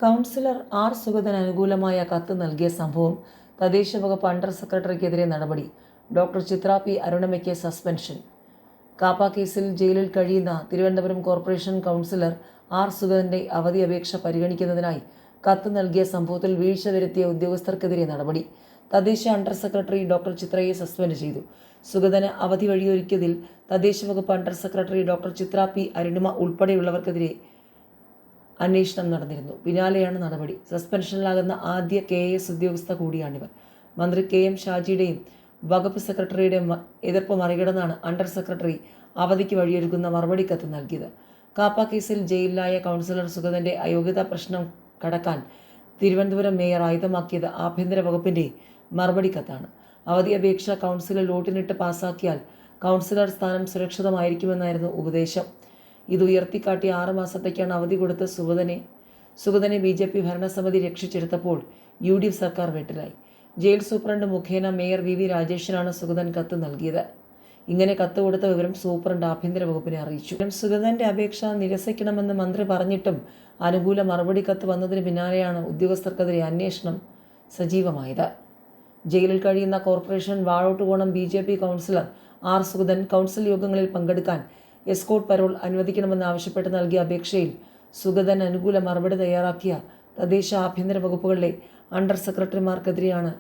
Councillor R സുഗതന് അനുകൂലമായ കത്ത് നൽകിയ സംഭവം തദ്ദേശ വകുപ്പ് അണ്ടർ സെക്രട്ടറിക്കെതിരെ നടപടി. ഡോക്ടർ ചിത്ര പി അരുണമയ്ക്ക് സസ്പെൻഷൻ. കാപ്പ കേസിൽ ജയിലിൽ കഴിയുന്ന തിരുവനന്തപുരം കോർപ്പറേഷൻ കൗൺസിലർ ആർ സുഗതന്റെ അവധി അപേക്ഷ പരിഗണിക്കുന്നതിനായി കത്ത് നൽകിയ സംഭവത്തിൽ വീഴ്ച വരുത്തിയ ഉദ്യോഗസ്ഥർക്കെതിരെ നടപടി. തദ്ദേശ അണ്ടർ സെക്രട്ടറി ഡോക്ടർ ചിത്രയെ സസ്പെൻഡ് ചെയ്തു. സുഗതന് അവധി വഴിയൊരുക്കിയതിൽ തദ്ദേശ വകുപ്പ് അണ്ടർ സെക്രട്ടറി ഡോക്ടർ ചിത്ര പി അരുണിമ ഉൾപ്പെടെയുള്ളവർക്കെതിരെ അന്വേഷണം നടന്നിരുന്നു. പിന്നാലെയാണ് നടപടി. സസ്പെൻഷനിലാകുന്ന ആദ്യ KS ഉദ്യോഗസ്ഥ കൂടിയാണിവർ. മന്ത്രി KM ഷാജിയുടെയും വകുപ്പ് സെക്രട്ടറിയുടെയും എതിർപ്പ് മറികടന്നാണ് അണ്ടർ സെക്രട്ടറി അവധിക്ക് വഴിയൊരുക്കുന്ന മറുപടി കത്ത് നൽകിയത്. കാപ്പ കേസിൽ ജയിലിലായ കൗൺസിലർ സുഗതന്റെ അയോഗ്യതാ പ്രശ്നം കടക്കാൻ തിരുവനന്തപുരം മേയർ ആയുധമാക്കിയത് ആഭ്യന്തര വകുപ്പിന്റെ മറുപടി കത്താണ്. അവധി അപേക്ഷ കൗൺസിലിൽ വോട്ടിനിട്ട് പാസാക്കിയാൽ കൗൺസിലർ സ്ഥാനം സുരക്ഷിതമായിരിക്കുമെന്നായിരുന്നു ഉപദേശം. ഇത് ഉയർത്തിക്കാട്ടി 6 മാസത്തേക്കാണ് അവധി കൊടുത്ത് സുഗതനെ BJP ഭരണസമിതി രക്ഷിച്ചെടുത്തപ്പോൾ UDF സർക്കാർ വെട്ടിലായി. ജയിൽ സൂപ്രണ്ട് മുഖേന മേയർ VV രാജേഷിനാണ് സുഗതൻ കത്ത് നൽകിയത്. ഇങ്ങനെ കത്ത് കൊടുത്ത വിവരം സൂപ്രണ്ട് ആഭ്യന്തര വകുപ്പിനെ അറിയിച്ചു. സുഗതന്റെ അപേക്ഷ നിരസിക്കണമെന്ന് മന്ത്രി പറഞ്ഞിട്ടും അനുകൂല മറുപടി കത്ത് വന്നതിന് പിന്നാലെയാണ് ഉദ്യോഗസ്ഥർക്കെതിരെ അന്വേഷണം സജീവമായത്. ജയിലിൽ കഴിയുന്ന corporation Vazhottukonam BJP councillor R Sugathan council യോഗങ്ങളിൽ പങ്കെടുക്കാൻ എസ്കോർട്ട് പരോൾ അനുവദിക്കണമെന്നാവശ്യപ്പെട്ട് നൽകിയ അപേക്ഷയിൽ സുഗതൻ അനുകൂല മറുപടി തയ്യാറാക്കിയ തദ്ദേശ ആഭ്യന്തര വകുപ്പുകളിലെ അണ്ടർ സെക്രട്ടറിമാർക്കെതിരെയാണ്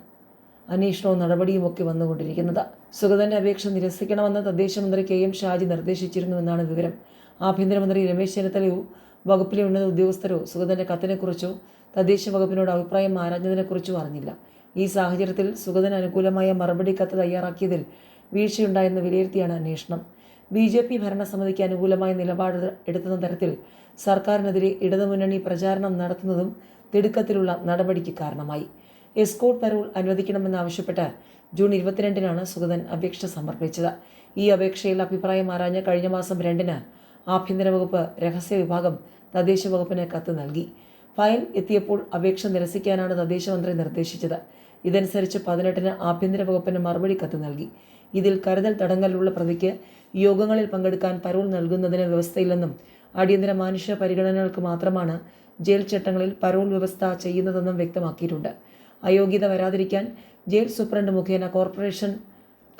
അന്വേഷണവും നടപടിയുമൊക്കെ വന്നുകൊണ്ടിരിക്കുന്നത്. സുഗതന്റെ അപേക്ഷ നിരസിക്കണമെന്ന് തദ്ദേശ മന്ത്രി KM ഷാജി നിർദ്ദേശിച്ചിരുന്നുവെന്നാണ് വിവരം. ആഭ്യന്തരമന്ത്രി രമേശ് ചെന്നിത്തലയോ വകുപ്പിലെ ഉന്നത ഉദ്യോഗസ്ഥരോ സുഗതന്റെ കത്തിനെക്കുറിച്ചോ തദ്ദേശ വകുപ്പിനോട് അഭിപ്രായം ആരാഞ്ഞതിനെക്കുറിച്ചോ അറിഞ്ഞില്ല. ഈ സാഹചര്യത്തിൽ സുഗതന് അനുകൂലമായ മറുപടി കത്ത് തയ്യാറാക്കിയതിൽ വീഴ്ചയുണ്ടായെന്ന് വിലയിരുത്തിയാണ് അന്വേഷണം. BJP ഭരണസമിതിക്ക് അനുകൂലമായ നിലപാട് എടുക്കുന്ന തരത്തിൽ സർക്കാരിനെതിരെ ഇടതുമുന്നണി പ്രചാരണം നടത്തുന്നതും തിടുക്കത്തിലുള്ള നടപടിക്ക് കാരണമായി. എസ്കോർട്ട് പരോൾ അനുവദിക്കണമെന്നാവശ്യപ്പെട്ട് ജൂൺ 22-നാണ് സുഗതൻ അപേക്ഷ സമർപ്പിച്ചത്. ഈ അപേക്ഷയിൽ അഭിപ്രായം ആരാഞ്ഞ് കഴിഞ്ഞ മാസം 2-ന് ആഭ്യന്തര വകുപ്പ് രഹസ്യ വിഭാഗം തദ്ദേശ വകുപ്പിന് കത്ത് നൽകി. ഫയൽ എത്തിയപ്പോൾ അപേക്ഷ നിരസിക്കാനാണ് തദ്ദേശ മന്ത്രി നിർദ്ദേശിച്ചത്. ഇതനുസരിച്ച് 18-ന് ആഭ്യന്തര വകുപ്പിന് മറുപടി കത്ത് നൽകി. ഇതിൽ കരുതൽ തടങ്കലിലുള്ള പ്രതിക്ക് യോഗങ്ങളിൽ പങ്കെടുക്കാൻ പരോൾ നൽകുന്നതിന് വ്യവസ്ഥയില്ലെന്നും അടിയന്തര മാനുഷിക പരിഗണനകൾക്ക് മാത്രമാണ് ജയിൽ ചട്ടങ്ങളിൽ പരോൾ വ്യവസ്ഥ ചെയ്യുന്നതെന്നും വ്യക്തമാക്കിയിട്ടുണ്ട്. അയോഗ്യത വരാതിരിക്കാൻ ജയിൽ സൂപ്രണ്ട് മുഖേന കോർപ്പറേഷൻ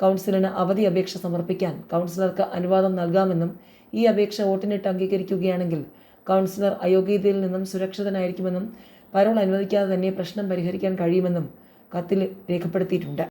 കൗൺസിലിന് അവധി അപേക്ഷ സമർപ്പിക്കാൻ കൗൺസിലർക്ക് അനുവാദം നൽകാമെന്നും ഈ അപേക്ഷ വോട്ടിനിട്ട് അംഗീകരിക്കുകയാണെങ്കിൽ കൗൺസിലർ അയോഗ്യതയിൽ നിന്നും സുരക്ഷിതനായിരിക്കുമെന്നും പരോൾ അനുവദിക്കാതെ തന്നെ പ്രശ്നം പരിഹരിക്കാൻ കഴിയുമെന്നും കത്തിൽ രേഖപ്പെടുത്തിയിട്ടുണ്ട്.